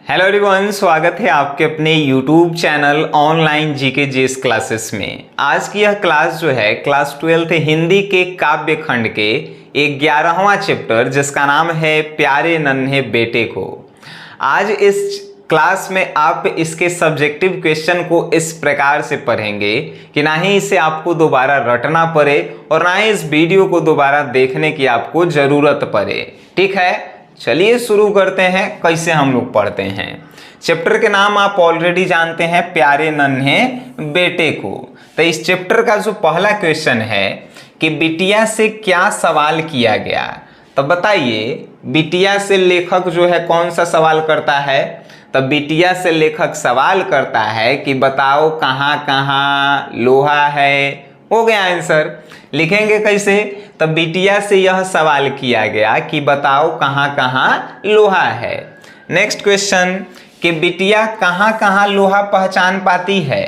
Hello everyone, स्वागत है आपके अपने YouTube channel online GK GS classes में। आज की यह क्लास जो है क्लास 12th हिंदी के काव्य खंड के 11वां चैप्टर जिसका नाम है प्यारे नन्हे बेटे को। आज इस क्लास में आप इसके सब्जेक्टिव क्वेश्चन को इस प्रकार से पढ़ेंगे कि ना ही इसे आपको दोबारा रटना पड़े और ना ही इस वीडियो को दोबारा देखने की आपको ज़रूरत पड़े। ठीक है, चलिए शुरू करते हैं। कैसे हम लोग पढ़ते हैं, चैप्टर के नाम आप ऑलरेडी जानते हैं, प्यारे नन्हे बेटे को। तो इस चैप्टर का जो पहला क्वेश्चन है कि बिटिया से क्या सवाल किया गया, तो बताइए बिटिया से लेखक जो है कौन सा सवाल करता है। तो बिटिया से लेखक सवाल करता है कि बताओ कहाँ कहाँ लोहा है। हो गया आंसर। लिखेंगे कैसे, तो बिटिया से यह सवाल किया गया कि बताओ कहाँ कहाँ लोहा है। नेक्स्ट क्वेश्चन कि बिटिया कहाँ कहाँ लोहा पहचान पाती है।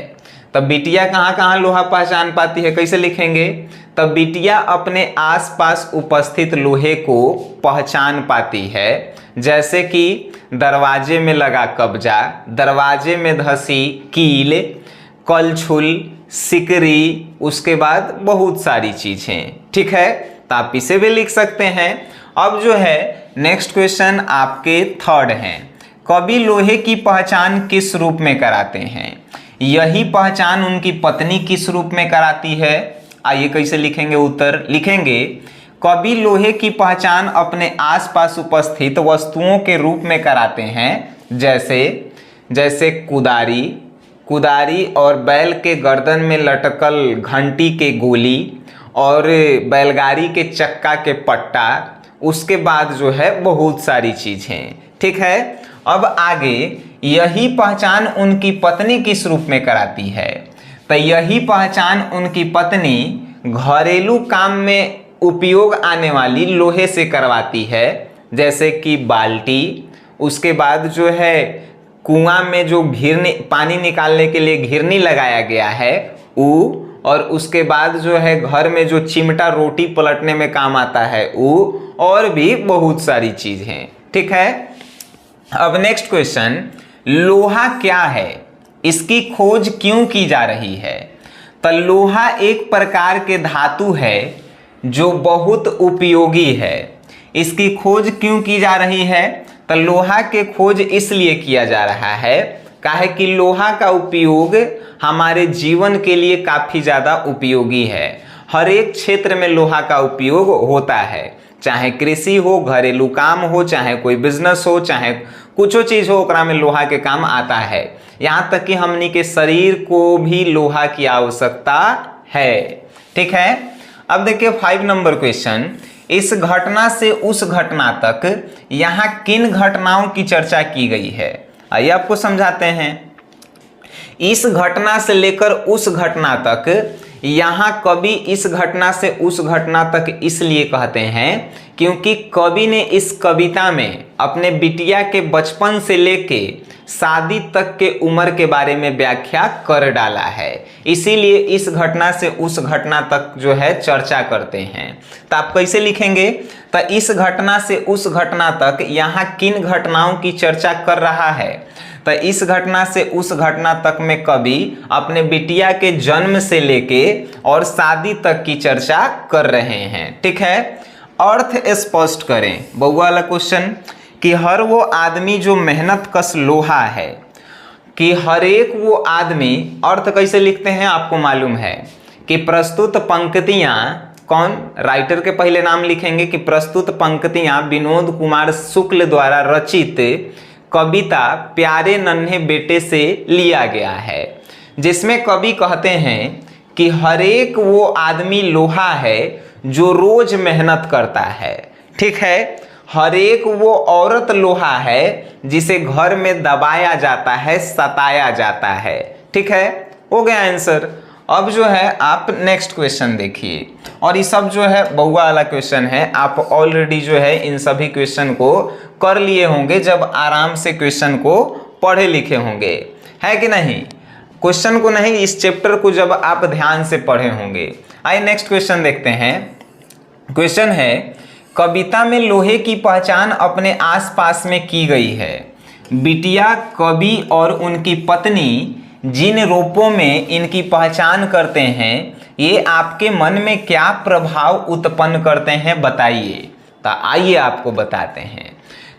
तो बिटिया कहाँ कहाँ लोहा पहचान पाती है, कैसे लिखेंगे, तो बिटिया अपने आसपास उपस्थित लोहे को पहचान पाती है, जैसे कि दरवाजे में लगा कब्जा, दरवाजे में धसी कील, कलछुल, सिकरी, उसके बाद बहुत सारी चीजें। ठीक है, तो आप इसे भी लिख सकते हैं। अब जो है नेक्स्ट क्वेश्चन आपके थर्ड हैं, कवि लोहे की पहचान किस रूप में कराते हैं। यही पहचान उनकी पत्नी किस रूप में कराती है। आइए कैसे लिखेंगे, उत्तर लिखेंगे कवि लोहे की पहचान अपने आसपास उपस्थित वस्तुओं के रूप में कराते हैं, जैसे कुदारी और बैल के गर्दन में लटकल घंटी के गोली और बैलगाड़ी के चक्का के पट्टा, उसके बाद जो है बहुत सारी चीजें। ठीक है, अब आगे यही पहचान उनकी पत्नी किस रूप में कराती है। तो यही पहचान उनकी पत्नी घरेलू काम में उपयोग आने वाली लोहे से करवाती है, जैसे कि बाल्टी, उसके बाद जो है कुआं में जो घिरनी पानी निकालने के लिए घिरनी लगाया गया है वो, और उसके बाद जो है घर में जो चिमटा रोटी पलटने में काम आता है वो, और भी बहुत सारी चीज हैं। ठीक है, अब नेक्स्ट क्वेश्चन, लोहा क्या है, इसकी खोज क्यों की जा रही है। तो लोहा एक प्रकार के धातु है जो बहुत उपयोगी है। इसकी खोज क्यों की जा रही है, तो लोहा के खोज इसलिए किया जा रहा है काहे कि लोहा का उपयोग हमारे जीवन के लिए काफ़ी ज़्यादा उपयोगी है। हर एक क्षेत्र में लोहा का उपयोग होता है, चाहे कृषि हो, घरेलू काम हो, चाहे कोई बिजनेस हो, चाहे कुछ चीज़ हो, ओकरा में लोहा के काम आता है। यहाँ तक कि हमनी के शरीर को भी लोहा की आवश्यकता है। ठीक है, अब देखिए 5 नंबर क्वेश्चन, इस घटना से उस घटना तक यहाँ किन घटनाओं की चर्चा की गई है। आइए आपको समझाते हैं। इस घटना से लेकर उस घटना तक, यहाँ कवि इस घटना से उस घटना तक इसलिए कहते हैं क्योंकि कवि ने इस कविता में अपने बिटिया के बचपन से लेके शादी तक के उम्र के बारे में व्याख्या कर डाला है, इसीलिए इस घटना से उस घटना तक जो है चर्चा करते हैं। तो आप कैसे लिखेंगे, तो इस घटना से उस घटना तक यहाँ किन घटनाओं की चर्चा कर रहा है। तो इस घटना से उस घटना तक में कवि अपने बिटिया के जन्म से लेके और शादी तक की चर्चा कर रहे हैं। ठीक है, अर्थ स्पष्ट करें, बउआ वाला क्वेश्चन, कि हर वो आदमी जो मेहनत कश लोहा है, कि हर एक वो आदमी, अर्थ कैसे लिखते हैं आपको मालूम है कि प्रस्तुत पंक्तियां, कौन राइटर के पहले नाम लिखेंगे कि प्रस्तुत पंक्तियां विनोद कुमार शुक्ल द्वारा रचित कविता प्यारे नन्हे बेटे से लिया गया है, जिसमें कवि कहते हैं कि हर एक वो आदमी लोहा है जो रोज मेहनत करता है। ठीक है, हर एक वो औरत लोहा है जिसे घर में दबाया जाता है, सताया जाता है। ठीक है, हो गया आंसर। अब जो है आप नेक्स्ट क्वेश्चन देखिए, और ये सब जो है बउआ वाला क्वेश्चन है। आप ऑलरेडी जो है इन सभी क्वेश्चन को कर लिए होंगे जब आराम से क्वेश्चन को पढ़े लिखे होंगे, है कि नहीं। क्वेश्चन को नहीं, इस चैप्टर को जब आप ध्यान से पढ़े होंगे। आइए नेक्स्ट क्वेश्चन देखते हैं। क्वेश्चन है, कविता में लोहे की पहचान अपने आसपास में की गई है। बिटिया, कवि और उनकी पत्नी जिन रूपों में इनकी पहचान करते हैं ये आपके मन में क्या प्रभाव उत्पन्न करते हैं बताइए। तो आइए आपको बताते हैं।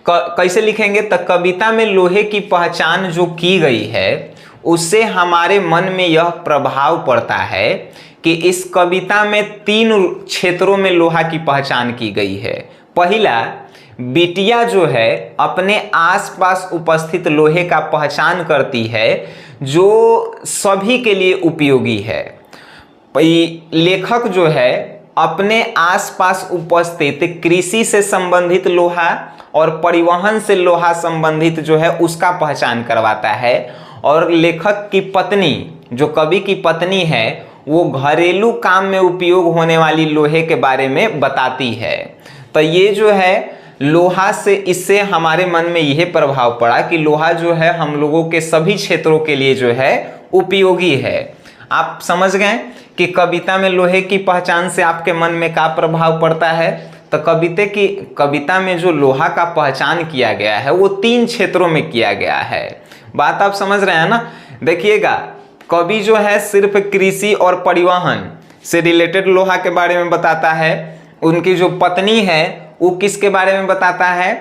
कैसे लिखेंगे? तो कविता में लोहे की पहचान जो की गई है उससे हमारे मन में यह प्रभाव पड़ता है कि इस कविता में 3 क्षेत्रों में लोहा की पहचान की गई है। पहला, बिटिया जो है अपने आसपास उपस्थित लोहे का पहचान करती है जो सभी के लिए उपयोगी है। लेखक जो है अपने आसपास उपस्थित कृषि से संबंधित लोहा और परिवहन से लोहा संबंधित जो है उसका पहचान करवाता है। और लेखक की पत्नी, जो कवि की पत्नी है, वो घरेलू काम में उपयोग होने वाली लोहे के बारे में बताती है। तो ये जो है लोहा से, इससे हमारे मन में यह प्रभाव पड़ा कि लोहा जो है हम लोगों के सभी क्षेत्रों के लिए जो है उपयोगी है। आप समझ गए कि कविता में लोहे की पहचान से आपके मन में क्या प्रभाव पड़ता है। तो कविता में जो लोहा का पहचान किया गया है वो 3 क्षेत्रों में किया गया है। बात आप समझ रहे हैं ना? देखिएगा, कवि जो है सिर्फ कृषि और परिवहन से रिलेटेड लोहा के बारे में बताता है। उनकी जो पत्नी है वो किसके बारे में बताता है?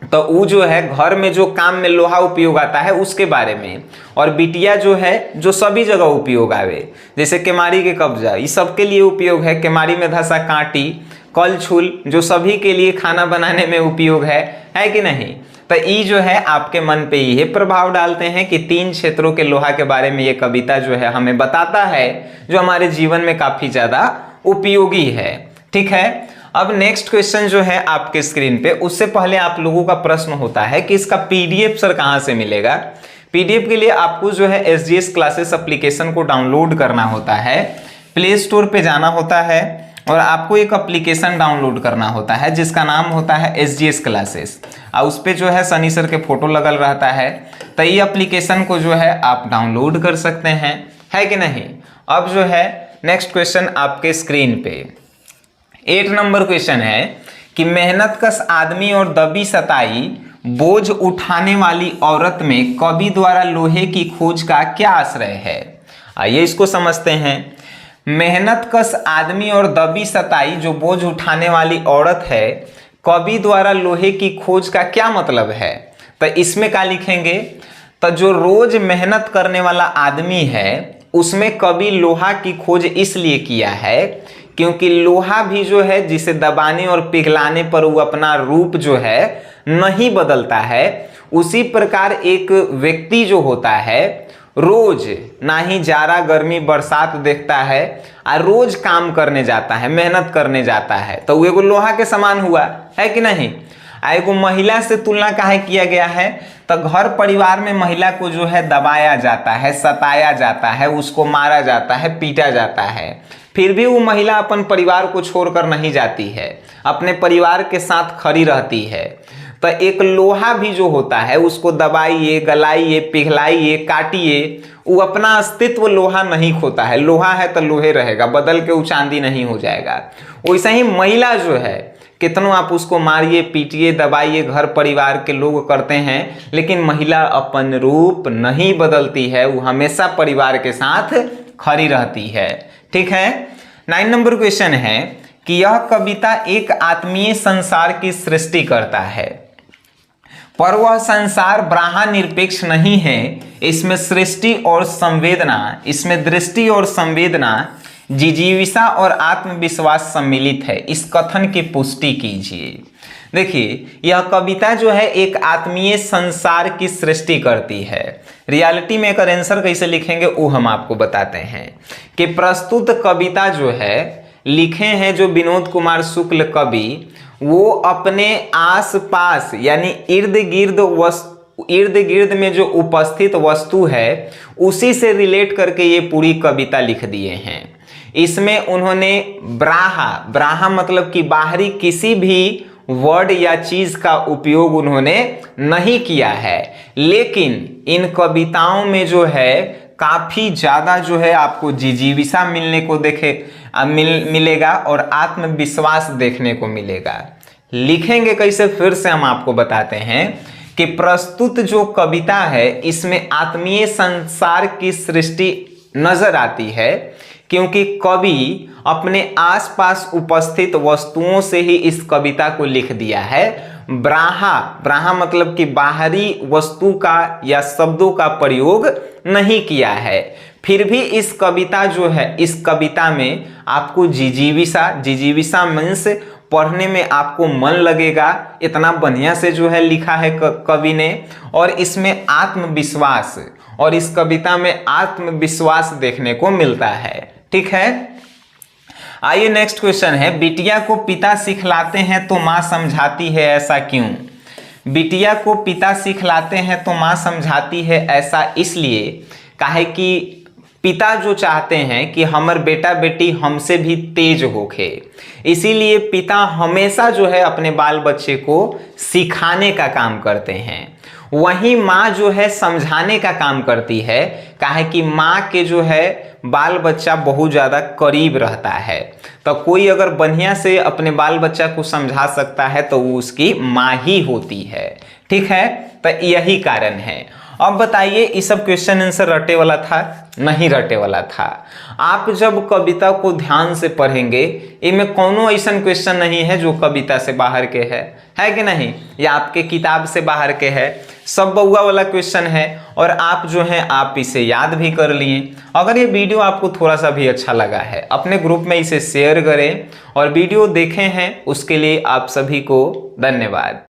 तो वो जो है घर में जो काम में लोहा उपयोग आता है उसके बारे में। और बिटिया जो है जो सभी जगह उपयोग आवे, जैसे केमारी के कब्जा, ये सबके लिए उपयोग है। केमारी में धंसा कांटी, कलछुल जो सभी के लिए खाना बनाने में उपयोग है कि नहीं? तो ये जो है आपके मन पे ये प्रभाव डालते हैं कि 3 क्षेत्रों के लोहा के बारे में ये कविता जो है हमें बताता है जो हमारे जीवन में काफी ज्यादा उपयोगी है। ठीक है, अब नेक्स्ट क्वेश्चन जो है आपके स्क्रीन पे, उससे पहले आप लोगों का प्रश्न होता है कि इसका पीडीएफ सर कहाँ से मिलेगा। पीडीएफ के लिए आपको जो है SGS क्लासेस एप्लीकेशन को डाउनलोड करना होता है। प्ले स्टोर पे जाना होता है और आपको एक एप्लीकेशन डाउनलोड करना होता है जिसका नाम होता है SGS क्लासेस। और उस पर जो है सनी सर के फोटो लगल रहता है। तो ये एप्लीकेशन को जो है आप डाउनलोड कर सकते हैं, है कि नहीं। अब जो है नेक्स्ट क्वेश्चन आपके स्क्रीन पे 8 नंबर क्वेश्चन है कि मेहनतकश आदमी और दबी सताई बोझ उठाने वाली औरत में कवि द्वारा लोहे की खोज का क्या आश्रय है। आइए इसको समझते हैं। मेहनतकश आदमी और दबी सताई जो बोझ उठाने वाली औरत है, कवि द्वारा लोहे की खोज का क्या मतलब है। तो इसमें क्या लिखेंगे? तो जो रोज मेहनत करने वाला आदमी है उसमें कवि लोहा की खोज इसलिए किया है क्योंकि लोहा भी जो है जिसे दबाने और पिघलाने पर वो अपना रूप जो है नहीं बदलता है, उसी प्रकार एक व्यक्ति जो होता है रोज ना ही जाड़ा गर्मी बरसात देखता है और रोज काम करने जाता है, मेहनत करने जाता है, तो वो एगो लोहा के समान हुआ, है कि नहीं। एगो महिला से तुलना काहे किया गया है? तो घर परिवार में महिला को जो है दबाया जाता है, सताया जाता है, उसको मारा जाता है, पीटा जाता है, फिर भी वो महिला अपन परिवार को छोड़कर नहीं जाती है, अपने परिवार के साथ खड़ी रहती है। तो एक लोहा भी जो होता है उसको दबाइए, गलाइए, पिघलाइए, काटिए, वो अपना अस्तित्व लोहा नहीं खोता है। लोहा है तो लोहे रहेगा, बदल के वो चांदी नहीं हो जाएगा। वैसे ही महिला जो है कितनों आप उसको मारिए, पीटिए, दबाइए, घर परिवार के लोग करते हैं, लेकिन महिला अपन रूप नहीं बदलती है, वो हमेशा परिवार के साथ खड़ी रहती है। ठीक है। 9 नंबर क्वेश्चन है कि यह कविता एक आत्मीय संसार की सृष्टि करता है पर वह संसार ब्राह्मण निरपेक्ष नहीं है। इसमें सृष्टि और संवेदना, इसमें दृष्टि और संवेदना, जिजीविषा और आत्मविश्वास सम्मिलित है। इस कथन की पुष्टि कीजिए। देखिए, यह कविता जो है एक आत्मीय संसार की सृष्टि करती है। रियलिटी में एक आंसर कैसे लिखेंगे वो हम आपको बताते हैं कि प्रस्तुत कविता जो है लिखे हैं जो विनोद कुमार शुक्ल कवि, वो अपने आसपास यानी इर्द गिर्द में जो उपस्थित वस्तु है उसी से रिलेट करके ये पूरी कविता लिख दिए हैं। इसमें उन्होंने ब्राहा मतलब कि बाहरी किसी भी वर्ड या चीज का उपयोग उन्होंने नहीं किया है, लेकिन इन कविताओं में जो है काफी ज्यादा जो है आपको जिजीविषा मिलने को मिलेगा और आत्मविश्वास देखने को मिलेगा। लिखेंगे कैसे, फिर से हम आपको बताते हैं कि प्रस्तुत जो कविता है इसमें आत्मीय संसार की सृष्टि नजर आती है, क्योंकि कवि अपने आसपास उपस्थित वस्तुओं से ही इस कविता को लिख दिया है। ब्राहा मतलब कि बाहरी वस्तु का या शब्दों का प्रयोग नहीं किया है। फिर भी इस कविता जो है, इस कविता में आपको जिजीविसा मीन्स पढ़ने में आपको मन लगेगा, इतना बढ़िया से जो है लिखा है कवि ने। और इसमें आत्मविश्वास, और इस कविता में आत्मविश्वास देखने को मिलता है। ठीक है, आइए नेक्स्ट क्वेश्चन है, बिटिया को पिता सिखलाते हैं तो माँ समझाती है, ऐसा क्यों? बिटिया को पिता सिखलाते हैं तो माँ समझाती है, ऐसा इसलिए काहे कि पिता जो चाहते हैं कि हमर बेटा बेटी हमसे भी तेज होके, इसीलिए पिता हमेशा जो है अपने बाल बच्चे को सिखाने का काम करते हैं। वहीं माँ जो है समझाने का काम करती है, काहे कि माँ के जो है बाल बच्चा बहुत ज़्यादा करीब रहता है। तो कोई अगर बढ़िया से अपने बाल बच्चा को समझा सकता है तो वो उसकी माँ ही होती है। ठीक है, तो यही कारण है। अब बताइए, ये सब क्वेश्चन आंसर रटे वाला था? नहीं रटे वाला था। आप जब कविता को ध्यान से पढ़ेंगे, इनमें कोनो ऐसा क्वेश्चन नहीं है जो कविता से बाहर के है कि नहीं, या आपके किताब से बाहर के है। सब बउआ वाला क्वेश्चन है, और आप जो है आप इसे याद भी कर लिए। अगर ये वीडियो आपको थोड़ा सा भी अच्छा लगा है, अपने ग्रुप में इसे शेयर करें, और वीडियो देखे हैं उसके लिए आप सभी को धन्यवाद।